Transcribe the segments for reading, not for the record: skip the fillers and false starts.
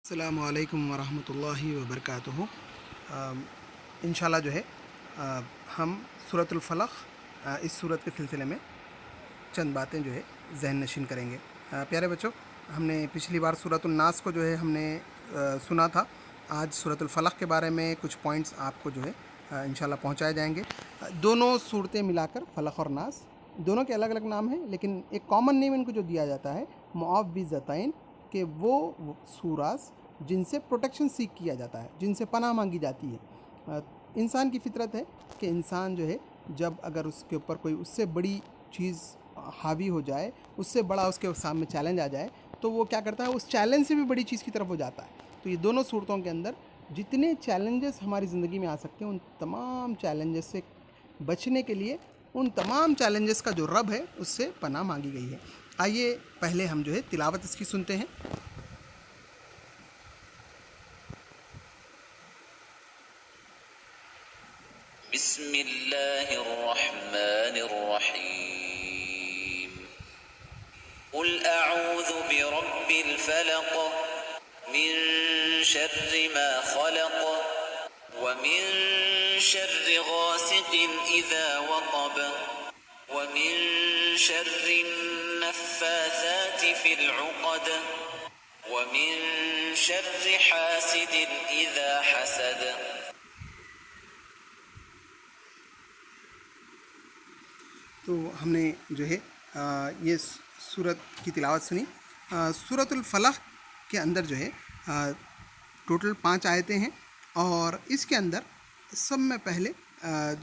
السلام علیکم ورحمۃ اللہ وبرکاتہ۔ انشاءاللہ جو ہے ہم سورۃ الفلق اس سورت کے سلسلے میں چند باتیں جو ہے ذہن نشین کریں گے۔ پیارے بچوں، ہم نے پچھلی بار سورۃ الناس کو جو ہے ہم نے سنا تھا۔ آج سورۃ الفلق کے بارے میں کچھ پوائنٹس آپ کو جو ہے انشاءاللہ پہنچائے جائیں گے۔ دونوں صورتیں ملا کر فلق اور ناس، دونوں کے الگ الگ نام ہیں، لیکن ایک کامن نیم ان کو جو دیا جاتا ہے معوذتین، کہ وہ سوراز جن سے پروٹیکشن سیکھ کیا جاتا ہے، جن سے پناہ مانگی جاتی ہے۔ انسان کی فطرت ہے کہ انسان جو ہے جب اگر اس کے اوپر کوئی اس سے بڑی چیز حاوی ہو جائے، اس سے بڑا اس کے سامنے چیلنج آ جائے، تو وہ کیا کرتا ہے، اس چیلنج سے بھی بڑی چیز کی طرف وہ جاتا ہے۔ تو یہ دونوں صورتوں کے اندر جتنے چیلنجز ہماری زندگی میں آ سکتے ہیں، ان تمام چیلنجز سے بچنے کے لیے، ان تمام چیلنجز کا جو رب ہے اس سے پناہ مانگی گئی ہے۔ آئیے پہلے ہم جو ہے تلاوت اس کی سنتے ہیں۔ بسم اللہ الرحمن الرحیم قل اعوذ برب الفلق من شر ما خلق ومن شر غاسق اذا وقب ومن شر النفاثات في العقد ومن شر حاسد اذا حسد۔ تو ہم نے جو ہے یہ سورت کی تلاوت سنی۔ سورۃ الفلق کے اندر جو ہے ٹوٹل 5 آیتیں ہیں، اور اس کے اندر سب میں پہلے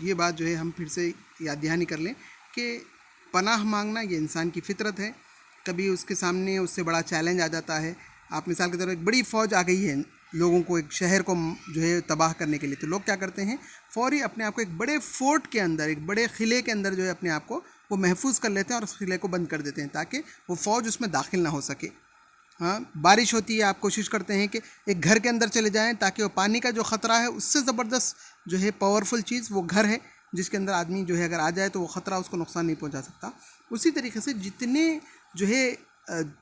یہ بات جو ہے ہم پھر سے یاد دہانی کر لیں کہ پناہ مانگنا یہ انسان کی فطرت ہے۔ کبھی اس کے سامنے اس سے بڑا چیلنج آ جاتا ہے۔ آپ مثال کے طور پر ایک بڑی فوج آ گئی ہے لوگوں کو، ایک شہر کو جو ہے تباہ کرنے کے لیے، تو لوگ کیا کرتے ہیں، فوری اپنے آپ کو ایک بڑے فورٹ کے اندر، ایک بڑے قلعے کے اندر جو ہے اپنے آپ کو وہ محفوظ کر لیتے ہیں، اور اس قلعے کو بند کر دیتے ہیں تاکہ وہ فوج اس میں داخل نہ ہو سکے۔ ہاں، بارش ہوتی ہے، آپ کوشش کرتے ہیں کہ ایک گھر کے اندر چلے جائیں تاکہ وہ پانی کا جو خطرہ ہے اس سے زبردست جو ہے پاورفل چیز وہ گھر ہے، جس کے اندر آدمی جو ہے اگر آ جائے تو وہ خطرہ اس کو نقصان نہیں پہنچا سکتا۔ اسی طریقے سے جتنے جو ہے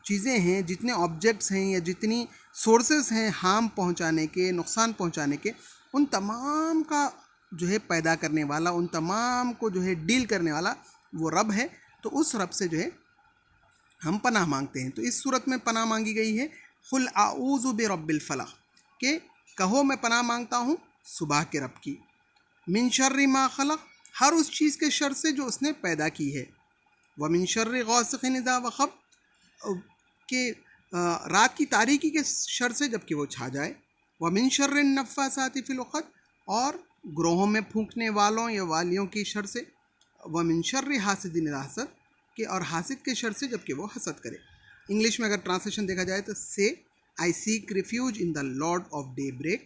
چیزیں ہیں، جتنے آبجیکٹس ہیں یا جتنی سورسز ہیں ہارم پہنچانے کے، نقصان پہنچانے کے، ان تمام کا جو ہے پیدا کرنے والا، ان تمام کو جو ہے ڈیل کرنے والا وہ رب ہے۔ تو اس رب سے جو ہے ہم پناہ مانگتے ہیں۔ تو اس صورت میں پناہ مانگی گئی ہے قل اعوذ برب الفلق، کہ کہو میں پناہ مانگتا ہوں صبح کے رب کی، من شر ما خلق، ہر اس چیز کے شر سے جو اس نے پیدا کی ہے، ومن شر غاسق اذا وقب، کہ رات کی تاریکی کے شر سے جب کہ وہ چھا جائے، ومن شر النفاثات فی العقد، اور گروہوں میں پھونکنے والوں یا والیوں کی شر سے، ومن شر حاسد اذا حسد، کہ اور حاسد کے شر سے جب کہ وہ حسد کرے۔ انگلش میں اگر ٹرانسلیشن دیکھا جائے تو سے I seek refuge in the Lord of daybreak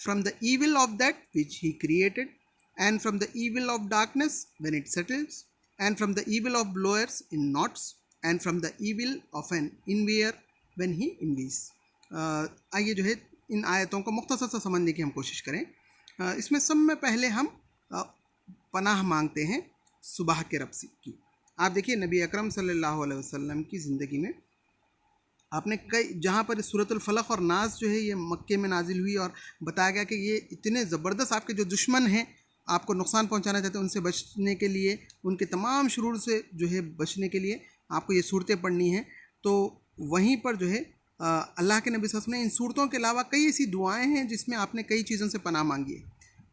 from the evil of that which he created and from the evil of darkness when it settles and from the evil of blowers in knots and from the evil of an envier when he envies. آئیے جو ہے ان آیتوں کو مختصر سا سمجھنے کی ہم کوشش کریں۔ اس میں سب میں پہلے ہم پناہ مانگتے ہیں صبح کے رب سے کی۔ آپ دیکھیے نبی اکرم صلی اللہ علیہ وسلم کی زندگی میں آپ نے جہاں پر سورۃ الفلق اور ناس جو ہے یہ مکے میں نازل ہوئی، اور بتایا گیا کہ یہ اتنے زبردست آپ کے جو دشمن ہیں، آپ کو نقصان پہنچانا چاہتے ہیں، ان سے بچنے کے لیے، ان کے تمام شرور سے جو ہے بچنے کے لیے آپ کو یہ صورتیں پڑھنی ہیں۔ تو وہیں پر جو ہے اللہ کے نبی صلی اللہ علیہ وسلم نے ان صورتوں کے علاوہ کئی ایسی دعائیں ہیں جس میں آپ نے کئی چیزوں سے پناہ مانگی ہے۔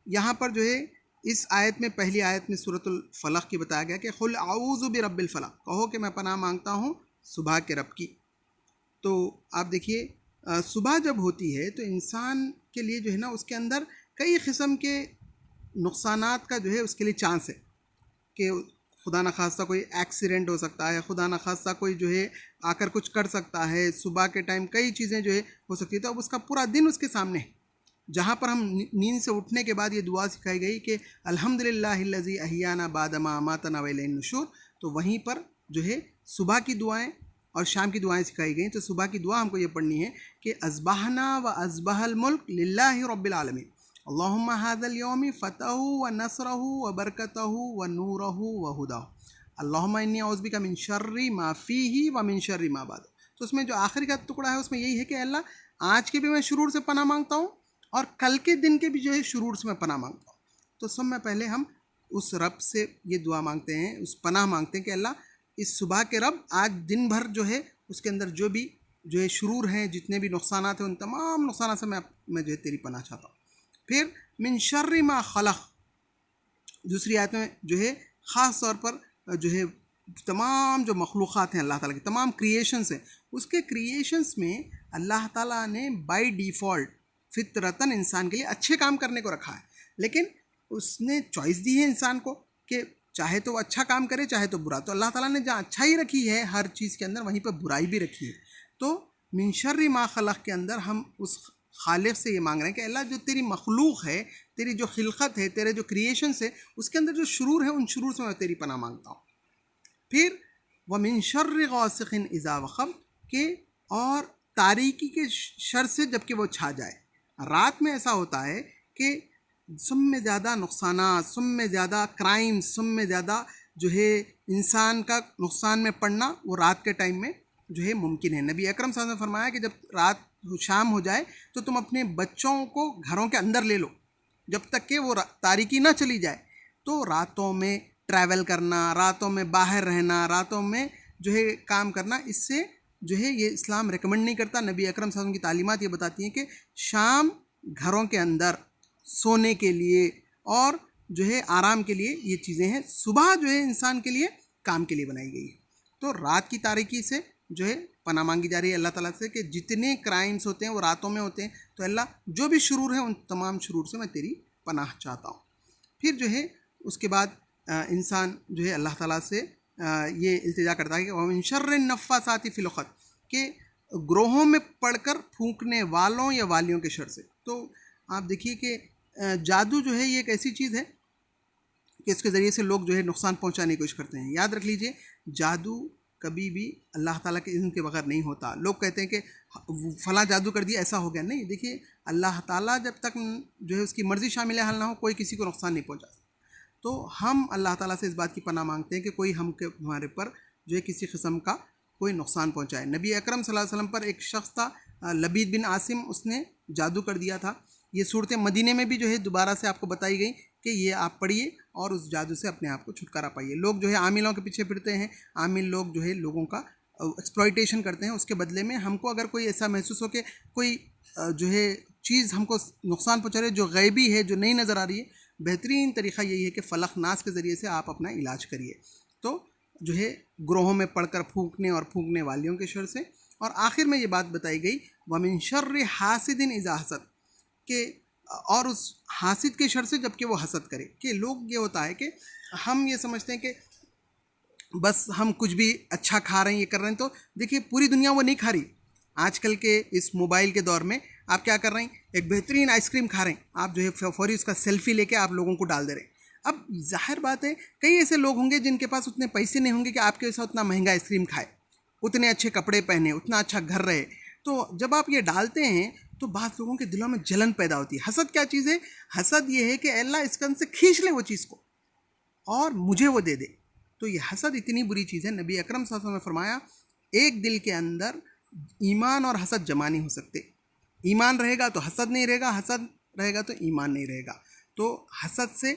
یہاں پر جو ہے اس آیت میں، پہلی آیت میں سورۃ الفلق کی بتایا گیا کہ قل اعوذ برب الفلق، کہو کہ میں پناہ مانگتا ہوں صبح کے رب کی۔ تو آپ دیکھیے صبح جب ہوتی ہے تو انسان کے لیے جو ہے نا اس کے اندر کئی قسم کے نقصانات کا جو ہے اس کے لیے چانس ہے کہ خدا نخواستہ کوئی ایکسیڈنٹ ہو سکتا ہے، خدا نخواستہ کوئی جو ہے آ کر کچھ کر سکتا ہے، صبح کے ٹائم کئی چیزیں جو ہے ہو سکتی ہے۔ تو اب اس کا پورا دن اس کے سامنے ہے۔ جہاں پر ہم نیند سے اٹھنے کے بعد یہ دعا سکھائی گئی کہ الحمدللہ الذی احیانا بعد ما اماتنا والیہ النشور، تو وہیں پر جو ہے صبح کی دعائیں اور شام کی دعائیں سکھائی گئیں۔ تو صبح کی دعا ہم کو یہ پڑھنی ہے کہ اصبحنا و اصبح الملک للہ رب العالمین، اللہم ھذا اليوم فتحہ و نصرہ و برکتہ و نورہ و ہداہ، اللہم انی اعوذ بک من شر ما فیہ و من شر ما بعد۔ تو تو اس میں جو آخری کا ٹکڑا ہے اس میں یہی ہے کہ اللہ آج کے بھی میں شرور سے پناہ مانگتا ہوں اور کل کے دن کے بھی جو ہے شرور سے میں پناہ مانگتا ہوں۔ تو سب میں پہلے ہم اس رب سے یہ دعا مانگتے ہیں، اس پناہ مانگتے ہیں کہ اللہ اس صبح کے رب آج دن بھر جو ہے اس کے اندر جو ہے شرور ہیں، جتنے بھی نقصانات ہیں، ان تمام نقصانات سے میں جو ہے تیری پناہ چاہتا ہوں۔ پھر من شر ما خلق، دوسری آیت میں جو ہے خاص طور پر جو ہے تمام جو مخلوقات ہیں اللہ تعالیٰ کی، تمام کریشنز ہیں، اس کے کریشنز میں اللہ تعالیٰ نے بائی ڈیفالٹ فطرتاً انسان کے لیے اچھے کام کرنے کو رکھا ہے، لیکن اس نے چوائس دی ہے انسان کو کہ چاہے تو وہ اچھا کام کرے چاہے تو برا۔ تو اللہ تعالیٰ نے جہاں اچھائی رکھی ہے ہر چیز کے اندر، وہیں پہ برائی بھی رکھی ہے۔ تو من شر ما خلق کے اندر ہم اس خالق سے یہ مانگ رہے ہیں کہ اللہ جو تیری مخلوق ہے، تیری جو خلقت ہے، تیرے جو کریشنز ہے، اس کے اندر جو شرور ہے ان شرور سے میں تیری پناہ مانگتا ہوں۔ پھر وَمِن شَرِّ غَاسِقٍ إِذَا وَقَبَ، کہ اور تاریکی کے شر سے جب کہ وہ چھا جائے۔ رات میں ایسا ہوتا ہے کہ سب میں زیادہ نقصانات، سب میں زیادہ کرائم، سب میں زیادہ جو ہے انسان کا نقصان میں پڑنا وہ رات کے ٹائم میں جو ہے ممکن ہے۔ نبی اکرم صلی اللہ علیہ وسلم نے فرمایا کہ جب رات شام ہو جائے تو تم اپنے بچوں کو گھروں کے اندر لے لو جب تک کہ وہ تاریکی نہ چلی جائے۔ تو راتوں میں ٹریول کرنا، راتوں میں باہر رہنا، راتوں میں جو ہے کام کرنا، اس سے جو ہے یہ اسلام ریکمنڈ نہیں کرتا۔ نبی اکرم صلی اللہ علیہ وسلم کی تعلیمات یہ بتاتی ہیں کہ شام گھروں کے اندر سونے کے لیے اور جو ہے آرام کے لیے یہ چیزیں ہیں، صبح جو ہے انسان کے لیے کام کے لیے بنائی گئی ہے۔ تو رات کی تاریکی سے جو ہے پناہ مانگی جا رہی ہے اللہ تعالیٰ سے کہ جتنے کرائمز ہوتے ہیں وہ راتوں میں ہوتے ہیں، تو اللہ جو بھی شرور ہے ان تمام شرور سے میں تیری پناہ چاہتا ہوں۔ پھر جو ہے اس کے بعد انسان جو ہے اللہ تعالیٰ سے یہ التجا کرتا ہے کہ وَمِن شَرِّ النَّفَّاثَاتِ فِي الْعُقَدِ، کہ گروہوں میں پڑھ کر پھونکنے والوں یا والیوں کے شر سے۔ تو آپ دیکھیے کہ جادو جو ہے یہ ایک ایسی چیز ہے کہ اس کے ذریعے سے لوگ جو ہے نقصان پہنچانے کی کوشش کرتے ہیں۔ یاد رکھ لیجئے جادو کبھی بھی اللہ تعالیٰ کے اذن کے بغیر نہیں ہوتا۔ لوگ کہتے ہیں کہ فلاں جادو کر دیا ایسا ہو گیا، نہیں، دیکھیے اللہ تعالیٰ جب تک جو ہے اس کی مرضی شامل حال نہ ہو کوئی کسی کو نقصان نہیں پہنچا۔ تو ہم اللہ تعالیٰ سے اس بات کی پناہ مانگتے ہیں کہ کوئی ہمارے پر جو ہے کسی قسم کا کوئی نقصان پہنچائے۔ نبی اکرم صلی اللہ علیہ وسلم پر ایک شخص تھا لبید بن عاصم، اس نے جادو کر دیا تھا۔ یہ صورتیں مدینے میں بھی جو ہے دوبارہ سے آپ کو بتائی گئی کہ یہ آپ پڑھیے اور اس جادو سے اپنے آپ کو چھٹکارا پائیے۔ لوگ جو ہے عاملوں کے پیچھے پھرتے ہیں، عامل لوگ جو ہے لوگوں کا ایکسپلائٹیشن کرتے ہیں، اس کے بدلے میں ہم کو اگر کوئی ایسا محسوس ہو کہ کوئی جو ہے چیز ہم کو نقصان پہنچا رہی ہے جو غیبی ہے، جو نہیں نظر آ رہی ہے، بہترین طریقہ یہی ہے کہ فلق ناس کے ذریعے سے آپ اپنا علاج کریے۔ تو جو ہے گروہوں میں پڑھ کر پھونکنے اور پھونکنے والیوں کے شر سے، اور آخر میں یہ بات بتائی گئی وَمِن شَرِّ حَاسِدٍ إِذَا حَسَدَ، کہ اور اس حاسد کے شر سے جب کہ وہ حسد کرے۔ کہ لوگ یہ ہوتا ہے کہ ہم یہ سمجھتے ہیں کہ بس ہم کچھ بھی اچھا کھا رہے ہیں، یہ کر رہے ہیں، تو دیکھیے پوری دنیا وہ نہیں کھا رہی۔ آج کل کے اس موبائل کے دور میں آپ کیا کر رہے ہیں، ایک بہترین آئس کریم کھا رہے ہیں، آپ جو ہے فوری اس کا سیلفی لے کے آپ لوگوں کو ڈال دے رہے ہیں۔ اب ظاہر بات ہے کئی ایسے لوگ ہوں گے جن کے پاس اتنے پیسے نہیں ہوں گے کہ آپ کے ساتھ اتنا مہنگا آئس کریم کھائے، اتنے اچھے کپڑے پہنے، اتنا اچھا گھر رہے۔ تو جب آپ یہ ڈالتے ہیں تو بعض لوگوں کے دلوں میں جلن پیدا ہوتی ہے۔ حسد کیا چیز ہے؟ حسد یہ ہے کہ اللہ اس کن سے کھینچ لے وہ چیز کو اور مجھے وہ دے دے۔ تو یہ حسد اتنی بری چیز ہے۔ نبی اکرم صلی اللہ علیہ وسلم نے فرمایا ایک دل کے اندر ایمان اور حسد جمع نہیں ہو سکتے۔ ایمان رہے گا تو حسد نہیں رہے گا، حسد رہے گا تو ایمان نہیں رہے گا۔ تو حسد سے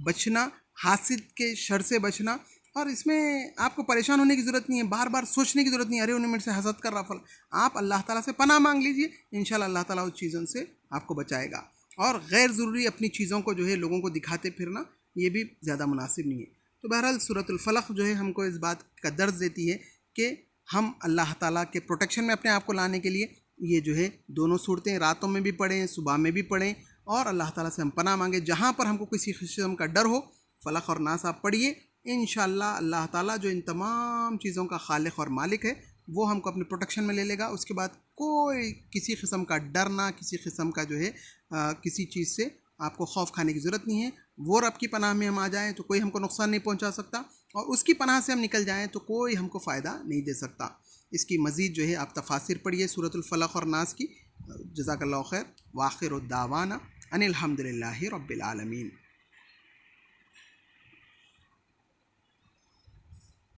بچنا، حاسد کے شر سے بچنا، اور اس میں آپ کو پریشان ہونے کی ضرورت نہیں ہے، بار بار سوچنے کی ضرورت نہیں ہے ارے انہیں میرے سے حسد کر رہا۔ آپ اللہ تعالیٰ سے پناہ مانگ لیجئے، انشاءاللہ اللہ تعالیٰ اس چیزوں سے آپ کو بچائے گا۔ اور غیر ضروری اپنی چیزوں کو جو ہے لوگوں کو دکھاتے پھرنا یہ بھی زیادہ مناسب نہیں ہے۔ تو بہرحال سورۃ الفلق جو ہے ہم کو اس بات کا درس دیتی ہے کہ ہم اللہ تعالیٰ کے پروٹیکشن میں اپنے آپ کو لانے کے لیے یہ جو ہے دونوں صورتیں راتوں میں بھی پڑھیں، صبح میں بھی پڑھیں، اور اللہ تعالیٰ سے ہم پناہ مانگیں۔ جہاں پر ہم کو کسی قسم کا ڈر ہو فلق اور ناس آپ پڑھیے، انشاءاللہ اللہ تعالیٰ جو ان تمام چیزوں کا خالق اور مالک ہے وہ ہم کو اپنے پروٹیکشن میں لے لے گا۔ اس کے بعد کوئی کسی قسم کا ڈرنا، کسی قسم کا جو ہے کسی چیز سے آپ کو خوف کھانے کی ضرورت نہیں ہے۔ وہ رب کی پناہ میں ہم آ جائیں تو کوئی ہم کو نقصان نہیں پہنچا سکتا، اور اس کی پناہ سے ہم نکل جائیں تو کوئی ہم کو فائدہ نہیں دے سکتا۔ اس کی مزید جو ہے آپ تفاسیر پڑھیے سورۃ الفلق اور ناس کی۔ جزاک اللہ خیر، وآخر الدعوانا ان الحمد للہ رب العالمین۔